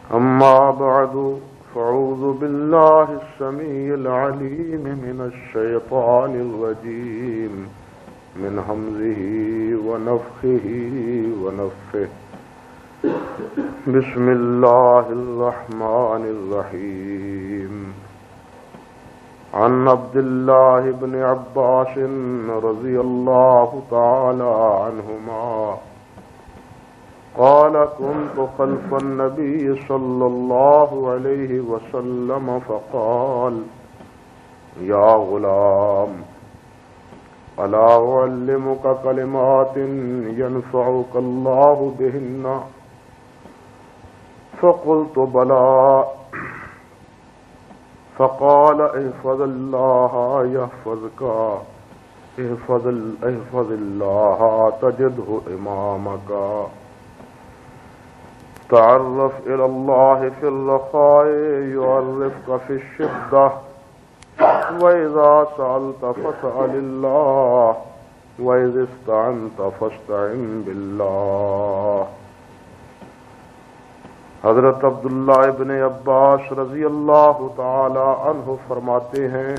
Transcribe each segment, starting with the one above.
أما بعد فأعوذ بالله السميع العليم من الشيطان الرجيم من همزه ونفخه ونفثه بسم الله الرحمن الرحيم عن عبد الله بن عباس رضي الله تعالى عنهما قال كنت خلف النبي صلى الله عليه وسلم فقال يا غلام ألا أعلمك كلمات ينفعك الله بهن فقلت بلى فقال احفظ الله يحفظك احفظ الله تجده أمامك تعرف إلى الله في الرخاء يعرفك في الشدة وإذا سألت فاسأل الله وإذا استعنت فاستعن بالله۔ حضرت عبداللہ ابن عباس رضی اللہ تعالی عنہ فرماتے ہیں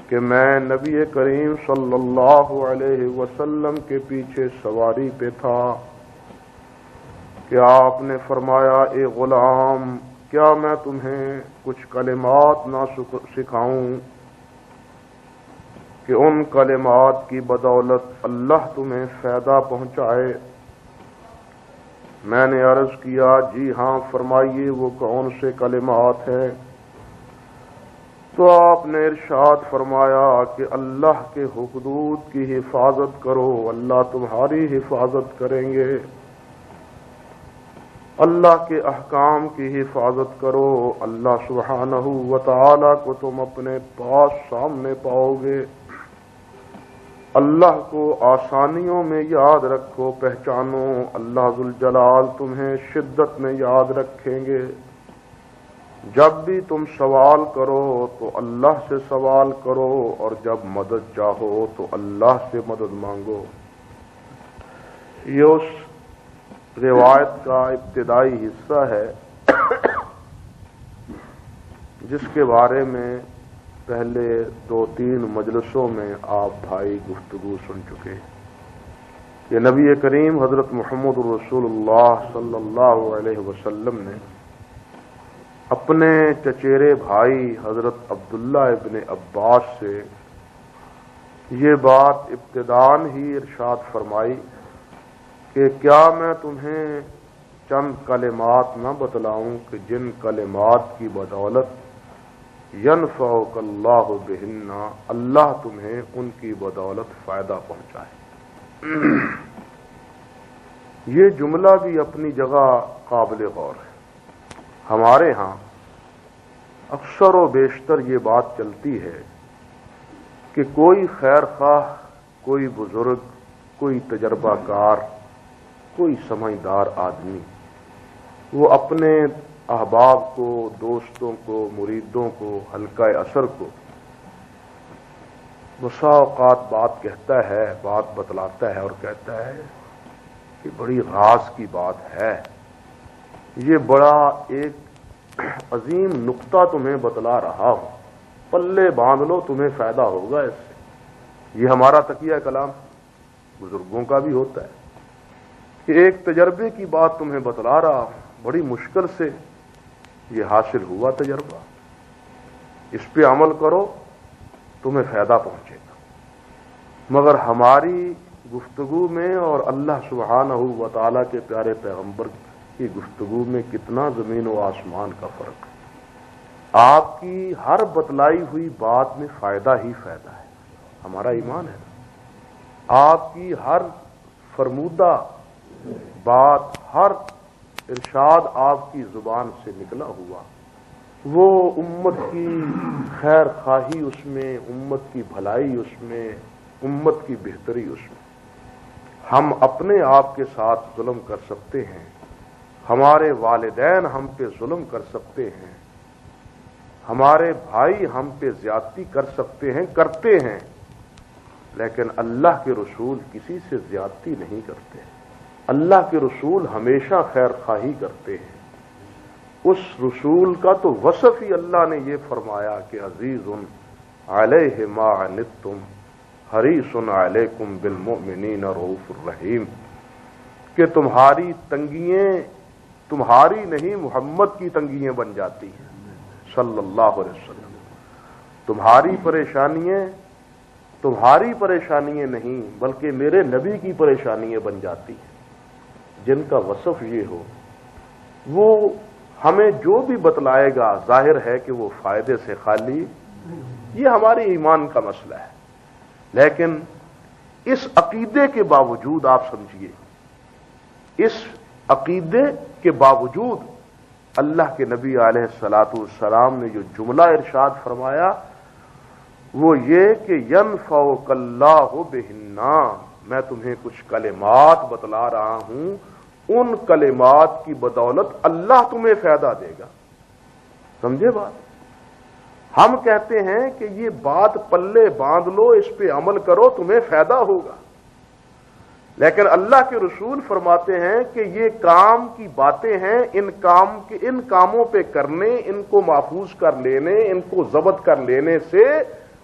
کہ میں نبی کریم صلی اللہ علیہ وسلم کے پیچھے سواری پہ تھا کہ آپ نے فرمایا اے غلام کیا میں تمہیں کچھ کلمات نہ سکھاؤں کہ ان کلمات کی بدولت اللہ تمہیں فائدہ پہنچائے؟ میں نے عرض کیا جی ہاں فرمائیے وہ کون سے کلمات ہیں؟ تو آپ نے ارشاد فرمایا کہ اللہ کے حدود کی حفاظت کرو اللہ تمہاری حفاظت کریں گے، اللہ کے احکام کی حفاظت کرو اللہ سبحانہ و تعالی کو تم اپنے پاس سامنے پاؤ گے، اللہ کو آسانیوں میں یاد رکھو پہچانو اللہ ذوالجلال تمہیں شدت میں یاد رکھیں گے۔ جب بھی تم سوال کرو تو اللہ سے سوال کرو اور جب مدد چاہو تو اللہ سے مدد مانگو۔ یہ اس روایت کا ابتدائی حصہ ہے جس کے بارے میں پہلے 2-3 مجلسوں میں آپ بھائی گفتگو سن چکے کہ نبی کریم حضرت محمد رسول اللہ صلی اللہ علیہ وسلم نے اپنے چچیرے بھائی حضرت عبداللہ ابن عباس سے یہ بات ابتداً ہی ارشاد فرمائی کہ کیا میں تمہیں چند کلمات نہ بتلاؤں کہ جن کلمات کی بدولت ینفعک اللہ بہن اللہ تمہیں ان کی بدولت فائدہ پہنچائے۔ یہ جملہ بھی اپنی جگہ قابل غور ہے۔ ہمارے ہاں اکثر و بیشتر یہ بات چلتی ہے کہ کوئی خیر خواہ، کوئی بزرگ، کوئی تجربہ کار، کوئی سمجھدار آدمی وہ اپنے احباب کو، دوستوں کو، مریدوں کو، حلقہ اثر کو بسا اوقات بات کہتا ہے، بات بتلاتا ہے اور کہتا ہے کہ بڑی راز کی بات ہے، یہ بڑا ایک عظیم نقطہ تمہیں بتلا رہا ہوں، پلے باندھ لو تمہیں فائدہ ہوگا اس سے۔ یہ ہمارا تقیہ کلام بزرگوں کا بھی ہوتا ہے کہ ایک تجربے کی بات تمہیں بتلا رہا ہوں، بڑی مشکل سے یہ حاصل ہوا تجربہ، اس پہ عمل کرو تمہیں فائدہ پہنچے گا۔ مگر ہماری گفتگو میں اور اللہ سبحانہ و تعالی کے پیارے پیغمبر کی گفتگو میں کتنا زمین و آسمان کا فرق ہے۔ آپ کی ہر بتلائی ہوئی بات میں فائدہ ہی فائدہ ہے، ہمارا ایمان ہے۔ آپ کی ہر فرمودہ بات، ہر ارشاد آپ کی زبان سے نکلا ہوا وہ امت کی خیر خواہی اس میں، امت کی بھلائی اس میں، امت کی بہتری اس میں۔ ہم اپنے آپ کے ساتھ ظلم کر سکتے ہیں، ہمارے والدین ہم پہ ظلم کر سکتے ہیں، ہمارے بھائی ہم پہ زیادتی کر سکتے ہیں، کرتے ہیں، لیکن اللہ کے رسول کسی سے زیادتی نہیں کرتے۔ اللہ کے رسول ہمیشہ خیر خواہی کرتے ہیں، اس رسول کا تو وصف ہی اللہ نے یہ فرمایا کہ عزیز علیہ ما عنتم حریص علیکم بالمؤمنین رؤوف الرحیم، کہ تمہاری تنگیاں تمہاری نہیں محمد کی تنگیاں بن جاتی ہیں صلی اللہ علیہ وسلم، تمہاری پریشانیاں نہیں بلکہ میرے نبی کی پریشانیاں بن جاتی ہیں، جن کا وصف یہ ہو وہ ہمیں جو بھی بتلائے گا ظاہر ہے کہ وہ فائدے سے خالی، یہ ہمارے ایمان کا مسئلہ ہے، لیکن اس عقیدے کے باوجود آپ سمجھیے، اس عقیدے کے باوجود اللہ کے نبی علیہ الصلوۃ والسلام نے جو جملہ ارشاد فرمایا وہ یہ کہ ینفعک اللہ بہن، میں تمہیں کچھ کلمات بتلا رہا ہوں، ان کلمات کی بدولت اللہ تمہیں فائدہ دے گا۔ سمجھے بات؟ ہم کہتے ہیں کہ یہ بات پلے باندھ لو، اس پہ عمل کرو، تمہیں فائدہ ہوگا، لیکن اللہ کے رسول فرماتے ہیں کہ یہ کام کی باتیں ہیں، ان کاموں پہ کرنے، ان کو محفوظ کر لینے، ان کو ضبط کر لینے سے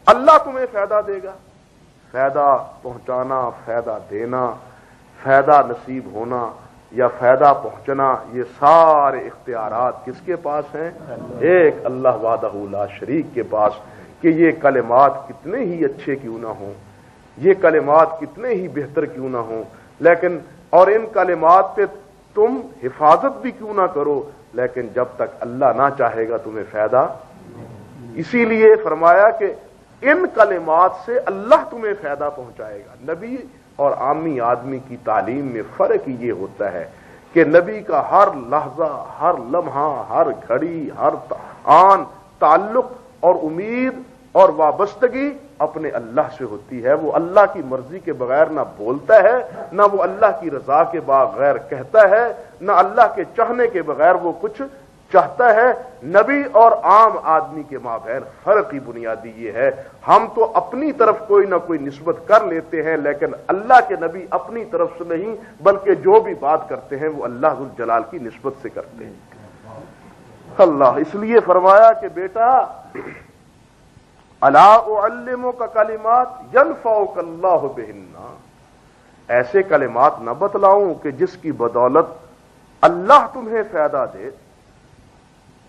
اللہ تمہیں فائدہ دے گا۔ فائدہ پہنچانا، فائدہ دینا، فائدہ نصیب ہونا یا فائدہ پہنچنا، یہ سارے اختیارات کس کے پاس ہیں؟ ایک اللہ وحدہ لا شریک کے پاس، کہ یہ کلمات کتنے ہی اچھے کیوں نہ ہوں، یہ کلمات کتنے ہی بہتر کیوں نہ ہوں، لیکن اور ان کلمات پہ تم حفاظت بھی کیوں نہ کرو، لیکن جب تک اللہ نہ چاہے گا تمہیں فائدہ، اسی لیے فرمایا کہ ان کلمات سے اللہ تمہیں فائدہ پہنچائے گا۔ نبی اور عامی آدمی کی تعلیم میں فرق یہ ہوتا ہے کہ نبی کا ہر لحظہ، ہر لمحہ، ہر گھڑی، ہر آن تعلق اور امید اور وابستگی اپنے اللہ سے ہوتی ہے۔ وہ اللہ کی مرضی کے بغیر نہ بولتا ہے، نہ وہ اللہ کی رضا کے بغیر کہتا ہے، نہ اللہ کے چاہنے کے بغیر وہ کچھ چاہتا ہے۔ نبی اور عام آدمی کے مابین فرق ہی بنیادی یہ ہے، ہم تو اپنی طرف کوئی نہ کوئی نسبت کر لیتے ہیں، لیکن اللہ کے نبی اپنی طرف سے نہیں بلکہ جو بھی بات کرتے ہیں وہ اللہ ذو الجلال کی نسبت سے کرتے ہیں۔ اللہ اس لیے فرمایا کہ بیٹا الا اعلمک کلمات ینفعک اللہ بہن، ایسے کلمات نہ بتلاؤں کہ جس کی بدولت اللہ تمہیں فائدہ دے،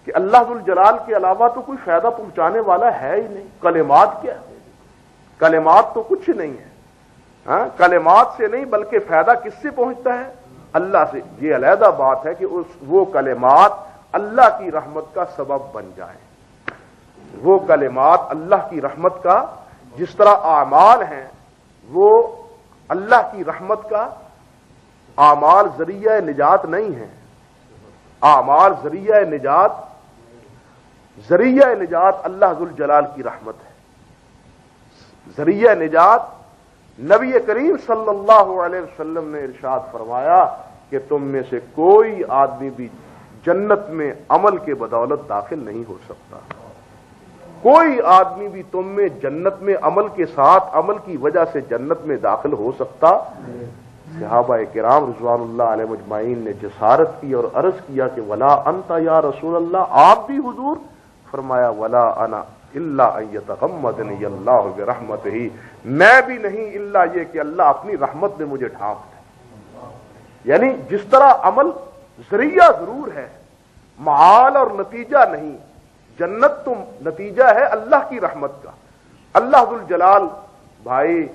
کہ اللہ ذو الجلال کے علاوہ تو کوئی فائدہ پہنچانے والا ہے ہی نہیں۔ کلمات کیا ہے؟ کلمات تو کچھ نہیں ہے، ہاں کلمات سے نہیں بلکہ فائدہ کس سے پہنچتا ہے؟ اللہ سے۔ یہ علیحدہ بات ہے کہ وہ کلمات اللہ کی رحمت کا سبب بن جائیں، وہ کلمات اللہ کی رحمت کا، جس طرح اعمال ہیں وہ اللہ کی رحمت کا، اعمال ذریعہ نجات نہیں ہیں، اعمال ذریعہ نجات اللہ ذو الجلال کی رحمت ہے۔ ذریعہ نجات نبی کریم صلی اللہ علیہ وسلم نے ارشاد فرمایا کہ تم میں سے کوئی آدمی بھی جنت میں عمل کے بدولت داخل نہیں ہو سکتا، کوئی آدمی بھی تم میں جنت میں عمل کے ساتھ، عمل کی وجہ سے جنت میں داخل ہو سکتا۔ صحابہ کرام رضوان اللہ علیہ مجمعین نے جسارت کی اور عرض کیا کہ ولا انت یا رسول اللہ، آپ بھی حضور؟ فرمایا ولا انا الا ان یتغمدنی اللہ برحمتہ، میں بھی نہیں الا یہ کہ اللہ اپنی رحمت میں مجھے ڈھانپ دے۔ یعنی جس طرح عمل ذریعہ ضرور ہے، معال اور نتیجہ نہیں، جنت تو نتیجہ ہے اللہ کی رحمت کا۔ اللہ ذو الجلال بھائی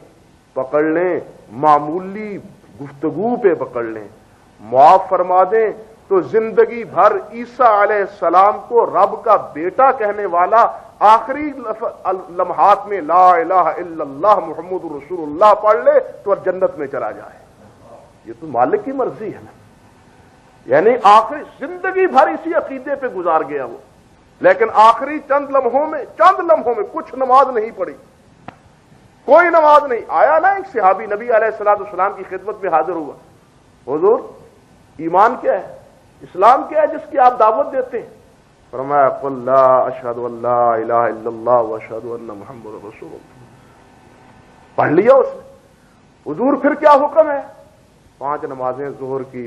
پکڑ لیں، معمولی گفتگو پہ پکڑ لیں، معاف فرما دیں تو زندگی بھر عیسیٰ علیہ السلام کو رب کا بیٹا کہنے والا آخری لمحات میں لا الہ الا اللہ محمد رسول اللہ پڑھ لے تو جنت میں چلا جائے۔ یہ تو مالک کی مرضی ہے نا، یعنی آخری زندگی بھر اسی عقیدے پہ گزار گیا وہ، لیکن آخری چند لمحوں میں کچھ نماز نہیں پڑھی، کوئی نماز نہیں۔ آیا نا ایک صحابی نبی علیہ الصلوۃ والسلام کی خدمت میں حاضر ہوا، حضور ایمان کیا ہے، اسلام کیا ہے جس کی آپ دعوت دیتے ہیں؟ فرمایا قل لا اشہد ان لا الہ الا اللہ واشہد ان محمد رسول اللہ۔ پڑھ لیا اس نے۔ حضور پھر کیا حکم ہے؟ 5 نمازیں ظہر کی،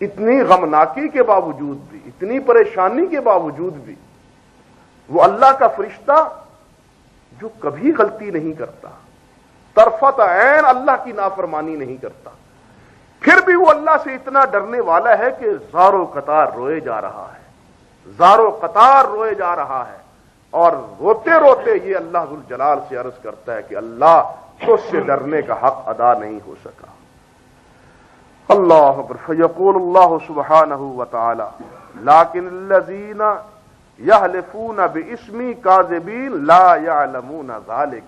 اتنی غمناکی کے باوجود بھی، اتنی پریشانی کے باوجود بھی وہ اللہ کا فرشتہ جو کبھی غلطی نہیں کرتا، طرفت عین اللہ کی نافرمانی نہیں کرتا، پھر بھی وہ اللہ سے اتنا ڈرنے والا ہے کہ زارو قطار روئے جا رہا ہے، زارو قطار روئے جا رہا ہے، اور روتے روتے یہ اللہ ذوالجلال سے عرض کرتا ہے کہ اللہ تجھ سے ڈرنے کا حق ادا نہیں ہو سکا۔ اللہ اکبر۔ فیقول اللہ سبحانہ وتعالی لیکن الذین یحلفون باسمی کاذبین لا یعلمون ذلک،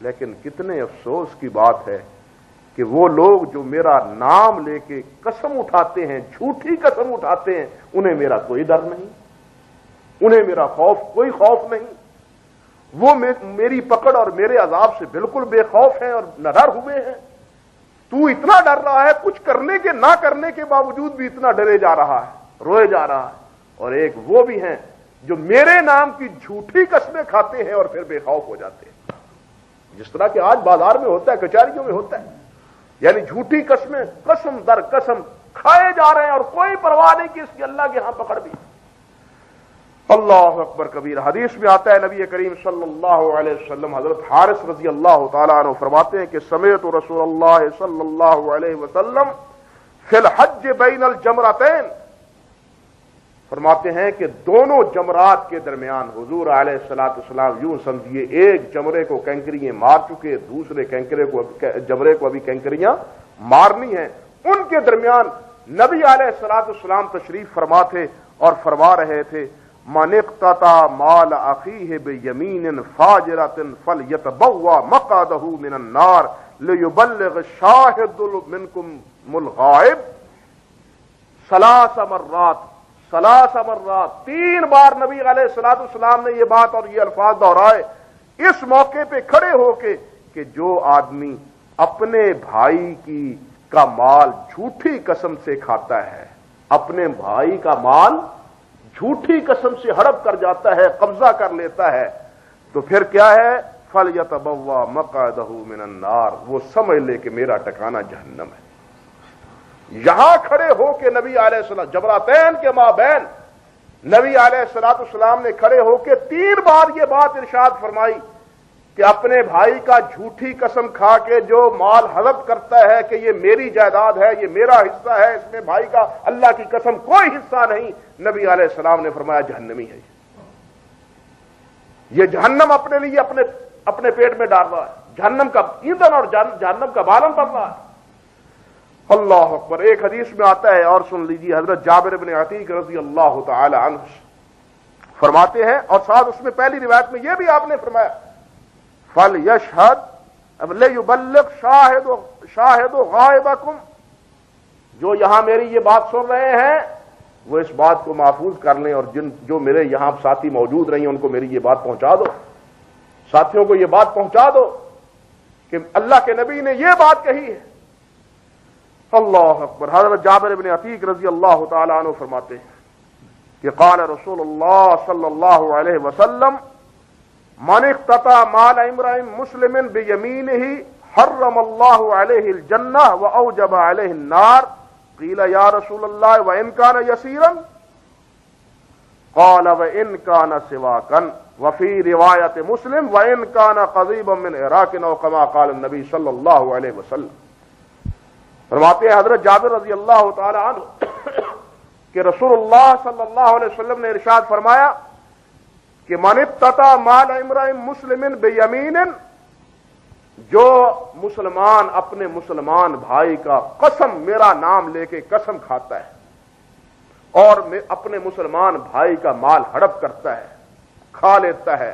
لیکن کتنے افسوس کی بات ہے کہ وہ لوگ جو میرا نام لے کے قسم اٹھاتے ہیں، جھوٹی قسم اٹھاتے ہیں، انہیں میرا کوئی ڈر نہیں، انہیں میرا کوئی خوف نہیں، وہ میری پکڑ اور میرے عذاب سے بالکل بے خوف ہیں اور نڈر ہوئے ہیں۔ تو اتنا ڈر رہا ہے، کچھ کرنے کے نہ کرنے کے باوجود بھی اتنا ڈرے جا رہا ہے، روئے جا رہا ہے، اور ایک وہ بھی ہیں جو میرے نام کی جھوٹی قسمیں کھاتے ہیں اور پھر بے خوف ہو جاتے ہیں، جس طرح کہ آج بازار میں ہوتا ہے، کچہریوں میں ہوتا ہے، یعنی جھوٹی قسمیں قسم در قسم کھائے جا رہے ہیں اور کوئی پرواہ نہیں کہ اس کی اللہ کے ہاں پکڑ بھی۔ اللہ اکبر کبیر۔ حدیث میں آتا ہے نبی کریم صلی اللہ علیہ وسلم حضرت حارث رضی اللہ تعالیٰ عنہ فرماتے ہیں کہ سمعت رسول اللہ صلی اللہ علیہ وسلم فی الحج بین الجمرتین، فرماتے ہیں کہ دونوں جمرات کے درمیان حضور علیہ الصلوۃ والسلام یوں سمجھیے ایک جمرے کو کینکریاں مار چکے، دوسرے جمرے کو ابھی کینکریاں مارنی ہیں، ان کے درمیان نبی علیہ الصلوۃ والسلام تشریف فرما تھے اور فرما رہے تھے من اقتطع مال اخیہ بیمین فاجرۃ فلیتبوأ مقعدہ من النار لیبلغ الشاہد منکم الغائب ثلاث مرات، 3 بار نبی علیہ الصلوۃ والسلام نے یہ بات اور یہ الفاظ دہرائے اس موقع پہ کھڑے ہو کے کہ جو آدمی اپنے بھائی کا مال جھوٹی قسم سے کھاتا ہے، اپنے بھائی کا مال جھوٹی قسم سے ہڑپ کر جاتا ہے، قبضہ کر لیتا ہے، تو پھر کیا ہے فَلْيَتَبَوَّأْ مَقْعَدَهُ مِنَ النَّارِ، وہ سمجھ لے کہ میرا ٹھکانہ جہنم ہے۔ یہاں کھڑے ہو کے نبی علیہ السلام جمرتین کے مابین نبی علیہ الصلوۃ والسلام نے کھڑے ہو کے 3 بار یہ بات ارشاد فرمائی کہ اپنے بھائی کا جھوٹی قسم کھا کے جو مال ہڑپ کرتا ہے کہ یہ میری جائیداد ہے، یہ میرا حصہ ہے، اس میں بھائی کا اللہ کی قسم کوئی حصہ نہیں، نبی علیہ السلام نے فرمایا جہنمی ہے، یہ جہنم اپنے لیے اپنے پیٹ میں ڈال رہا ہے، جہنم کا ایندھن اور جہنم کا بالن بن رہا ہے۔ اللہ اکبر۔ ایک حدیث میں آتا ہے اور سن لیجیے، حضرت جابر بن عتیق رضی اللہ تعالی عنہ فرماتے ہیں، اور ساتھ اس میں پہلی روایت میں یہ بھی آپ نے فرمایا فَلْيَشْهَدْ لِيُبَلِّغْ شَاهِدُ غَائِبَكُمْ، جو یہاں میری یہ بات سن رہے ہیں وہ اس بات کو محفوظ کر لیں، اور جو میرے یہاں ساتھی موجود رہی ہیں ان کو میری یہ بات پہنچا دو، ساتھیوں کو یہ بات پہنچا دو کہ اللہ کے نبی نے یہ بات کہی ہے۔ اللہ اکبر۔ حضرت جابر بن عتیق رضی اللہ تعالی عنہ فرماتے ہیں کہ قال رسول اللہ صلی اللہ علیہ وسلم من اقتطع مال امرئ مسلم بیمینہ حرم اللہ علیہ الجنہ واوجب علیہ النار، قیل یا رسول اللہ وان کان یسیرا قال وان کان سواکا، وفی روایت مسلم وان کان قضیبا من عراق او کما قال النبی صلی اللہ علیہ وسلم۔ فرماتے ہیں حضرت جابر رضی اللہ تعالی عنہ کہ رسول اللہ صلی اللہ علیہ وسلم نے ارشاد فرمایا کہ من اقتطع مال امرئ مسلم بیمین، جو مسلمان اپنے مسلمان بھائی کا قسم میرا نام لے کے قسم کھاتا ہے اور اپنے مسلمان بھائی کا مال ہڑپ کرتا ہے، کھا لیتا ہے،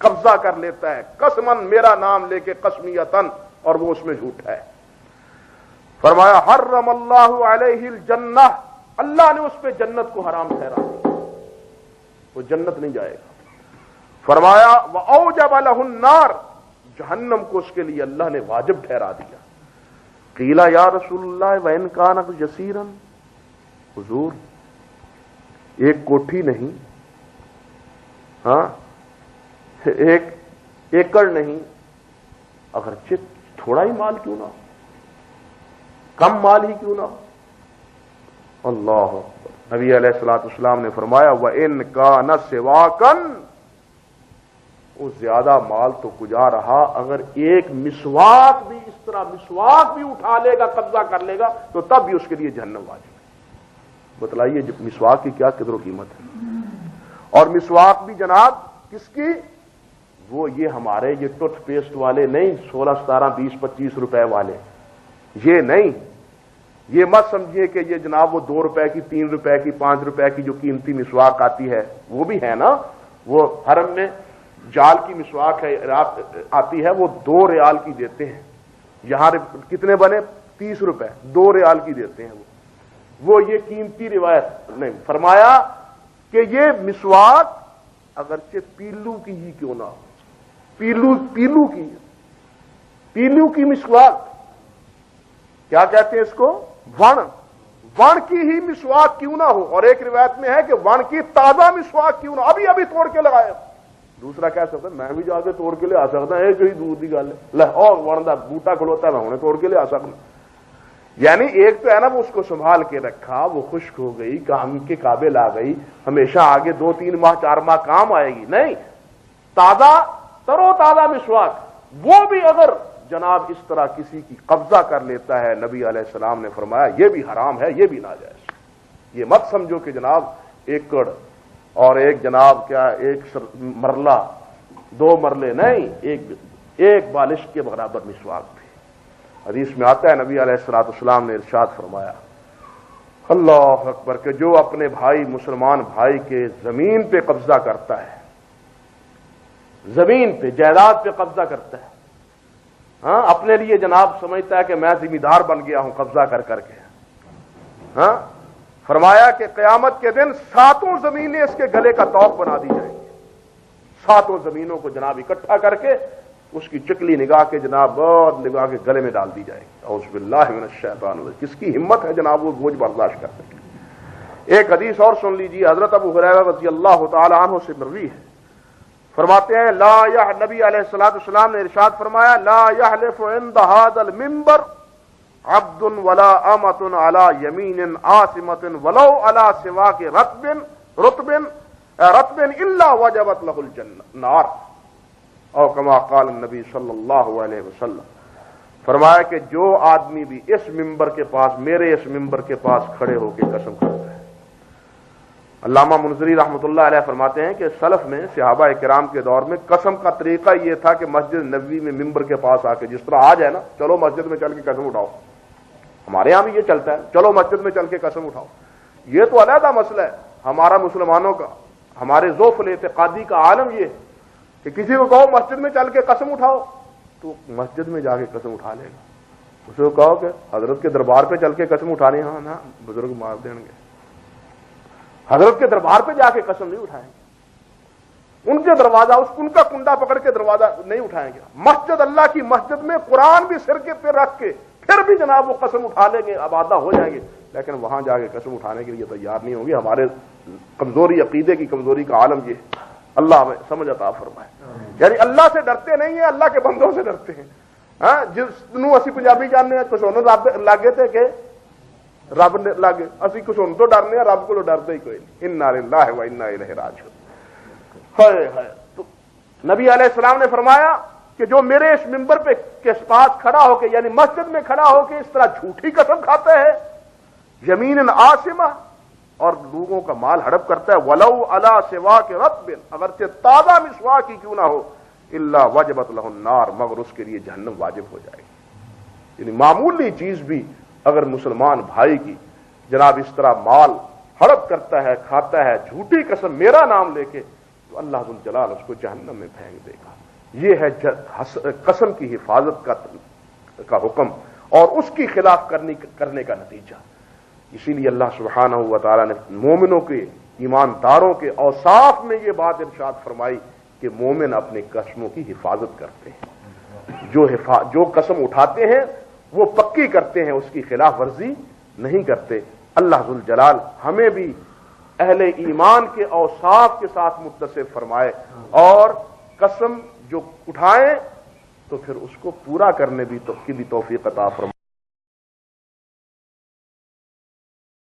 قبضہ کر لیتا ہے، قسمن میرا نام لے کے قسمیتن، اور وہ اس میں جھوٹا ہے، فرمایا حرم اللہ علیہ الجنہ، اللہ نے اس پہ جنت کو حرام ٹھہرا دیا، وہ جنت نہیں جائے گا۔ فرمایا وَأَوْجَبَ لَهُ النَّارِ، جہنم کو اس کے لیے اللہ نے واجب ٹھہرا دیا۔ قیل یا رسول اللہ وَإِنْ كَانَ يَسِيرًا، حضور ایک کوٹھی نہیں، ہاں ایک ایکڑ نہیں، اگرچہ تھوڑا ہی مال کیوں نہ ہو، کم مال ہی کیوں نہ ہو، اللہ نبی علیہ الصلوۃ والسلام نے فرمایا وَإِنْ كَانَ سِوَاكًا، وہ زیادہ مال تو کجا رہا، اگر ایک مسواک بھی اس طرح مسواک بھی اٹھا لے گا، قبضہ کر لے گا، تو تب بھی اس کے لیے جہنم واجب ہے۔ بتلائیے مسواک کی کیا قدر و قیمت ہے۔ اور مسواک بھی جناب کس کی؟ وہ یہ ہمارے یہ ٹوتھ پیسٹ والے نہیں، 16 17 20 25 روپے والے، یہ نہیں۔ یہ مت سمجھیے کہ یہ جناب وہ 2 روپے کی 3 روپے کی 5 روپے کی جو قیمتی مسواک آتی ہے، وہ بھی ہے نا۔ وہ حرم میں جال کی مسواک ہے آتی ہے، وہ 2 ریال کی دیتے ہیں۔ یہاں کتنے بنے؟ 30 روپے، 2 ریال کی دیتے ہیں وہ یہ قیمتی روایت نہیں۔ فرمایا کہ یہ مسواک اگرچہ پیلو کی ہی کیوں نہ ہو، پیلو کی مسواک، کیا کہتے ہیں اس کو؟ ون کی ہی مسواک کیوں نہ ہو، اور ایک روایت میں ہے کہ ون کی تازہ مسواک کیوں نہ، ابھی توڑ کے لگائے۔ دوسرا کہہ سکتا ہے میں بھی جا کے توڑ کے لے آ سکتا، ایک ہی دور کی گل ہے، اور ون کا بوٹا کھلوتا ہے میں انہیں توڑ کے لے آ سکتا۔ یعنی ایک تو ہے نا وہ اس کو سنبھال کے رکھا، وہ خشک ہو گئی، کام کے قابل آ گئی، ہمیشہ آگے 2 3 ماہ 4 ماہ کام آئے گی، نہیں، تازہ ترو تازہ مسواک، وہ بھی اگر جناب اس طرح کسی کی قبضہ کر لیتا ہے، نبی علیہ السلام نے فرمایا یہ بھی حرام ہے، یہ بھی ناجائز۔ یہ مت سمجھو کہ جناب ایکڑ اور ایک جناب کیا ایک مرلہ 2 مرلے، نہیں، ایک بالش کے برابر مسواک بھی۔ حدیث میں آتا ہے نبی علیہ الصلوۃ والسلام نے ارشاد فرمایا اللہ اکبر کہ جو اپنے بھائی مسلمان بھائی کے زمین پہ قبضہ کرتا ہے، زمین پہ جائیداد پہ قبضہ کرتا ہے، ہاں، اپنے لیے جناب سمجھتا ہے کہ میں ذمہ دار بن گیا ہوں قبضہ کر کے، ہاں، فرمایا کہ قیامت کے دن 7 زمینیں اس کے گلے کا طوق بنا دی جائیں گی، 7 زمینوں کو جناب اکٹھا کر کے اس کی چکلی نگاہ کے جناب نگاہ کے گلے میں ڈال دی جائے گی۔ اعوذ باللہ من الشیطان الرجیم۔ کس کی ہمت ہے جناب وہ بوجھ برداشت کرنے کی؟ ایک حدیث اور سن لیجیے، حضرت ابو ہریرہ رضی اللہ تعالی عنہ سے مروی ہے، فرماتے ہیں نبی علیہ الصلوۃ والسلام نے ارشاد فرمایا لا یحلف عند هذا المنبر عبد ولا امۃ علی یمین عاصمۃ ولو علی سواک رطب الا وجبت له النار، اور کما قال النبی صلی اللہ علیہ وسلم، فرمایا کہ جو آدمی بھی اس ممبر کے پاس، میرے اس ممبر کے پاس کھڑے ہو کے قسم کھاتا ہے۔ علامہ منذری رحمۃ اللہ علیہ فرماتے ہیں کہ سلف میں صحابہ کرام کے دور میں قسم کا طریقہ یہ تھا کہ مسجد نبوی میں ممبر کے پاس آ کے، جس طرح آج ہے نا چلو مسجد میں چل کے قسم اٹھاؤ، ہمارے ہاں بھی یہ چلتا ہے، چلو مسجد میں چل کے قسم اٹھاؤ، یہ تو علیحدہ مسئلہ ہے ہمارا مسلمانوں کا، ہمارے ذوف الاعتقادی کا عالم یہ ہے کہ کسی کو کہو مسجد میں چل کے قسم اٹھاؤ تو مسجد میں جا کے قسم اٹھا لے گا، اسے کو کہو کہ حضرت کے دربار پہ چل کے قسم اٹھانے، ہاں نا بزرگ مار دیں گے، حضرت کے دربار پہ جا کے قسم نہیں اٹھائیں گے، ان کے دروازہ ان کا کنڈا پکڑ کے دروازہ نہیں اٹھائیں گے، مسجد اللہ کی مسجد میں قرآن بھی سر کے پہ رکھ کے پھر بھی جناب وہ قسم اٹھا لیں گے، آبادہ ہو جائیں گے، لیکن وہاں جا کے قسم اٹھانے کے لیے تیار نہیں ہوں گے۔ ہمارے کمزوری، عقیدے کی کمزوری کا عالم یہ، اللہ ہمیں سمجھ عطا فرمائے۔ یعنی اللہ سے ڈرتے نہیں ہیں، اللہ کے بندوں سے ڈرتے ہیں۔ ہاں، جس نو اسی پنجابی جاننے کچھ انہوں رب لاگے تھے کہ رب نے لاگے، اسی کچھ ان تو ڈرنے ہیں، رب کو ڈرتے ہی کوئی نہیں۔ انا للہ و انا الیہ راجعون۔ تو نبی علیہ السلام نے فرمایا کہ جو میرے اس ممبر پہ کے پاس کھڑا ہو کے، یعنی مسجد میں کھڑا ہو کے اس طرح جھوٹی قسم کھاتا ہے، یمین عاصمہ، اور لوگوں کا مال ہڑپ کرتا ہے، ولو علی سواک رطب، اگرچہ تازہ مسواک ہی کیوں نہ ہو، الا وجبت له النار، مگر اس کے لیے جہنم واجب ہو جائے گی۔ یعنی معمولی چیز بھی اگر مسلمان بھائی کی جناب اس طرح مال ہڑپ کرتا ہے، کھاتا ہے، جھوٹی قسم میرا نام لے کے، تو اللہ ذو الجلال اس کو جہنم میں پھینک دے گا۔ یہ ہے قسم کی حفاظت کا حکم اور اس کی خلاف کرنے کا نتیجہ۔ اسی لیے اللہ سبحانہ و تعالیٰ نے مومنوں کے، ایمانداروں کے اوصاف میں یہ بات ارشاد فرمائی کہ مومن اپنے قسموں کی حفاظت کرتے ہیں، جو قسم اٹھاتے ہیں وہ پکی کرتے ہیں، اس کی خلاف ورزی نہیں کرتے۔ اللہ ذو الجلال ہمیں بھی اہل ایمان کے اوصاف کے ساتھ متصف فرمائے، اور قسم جو اٹھائیں تو پھر اس کو پورا کرنے کی بھی توفیق عطا فرمائے۔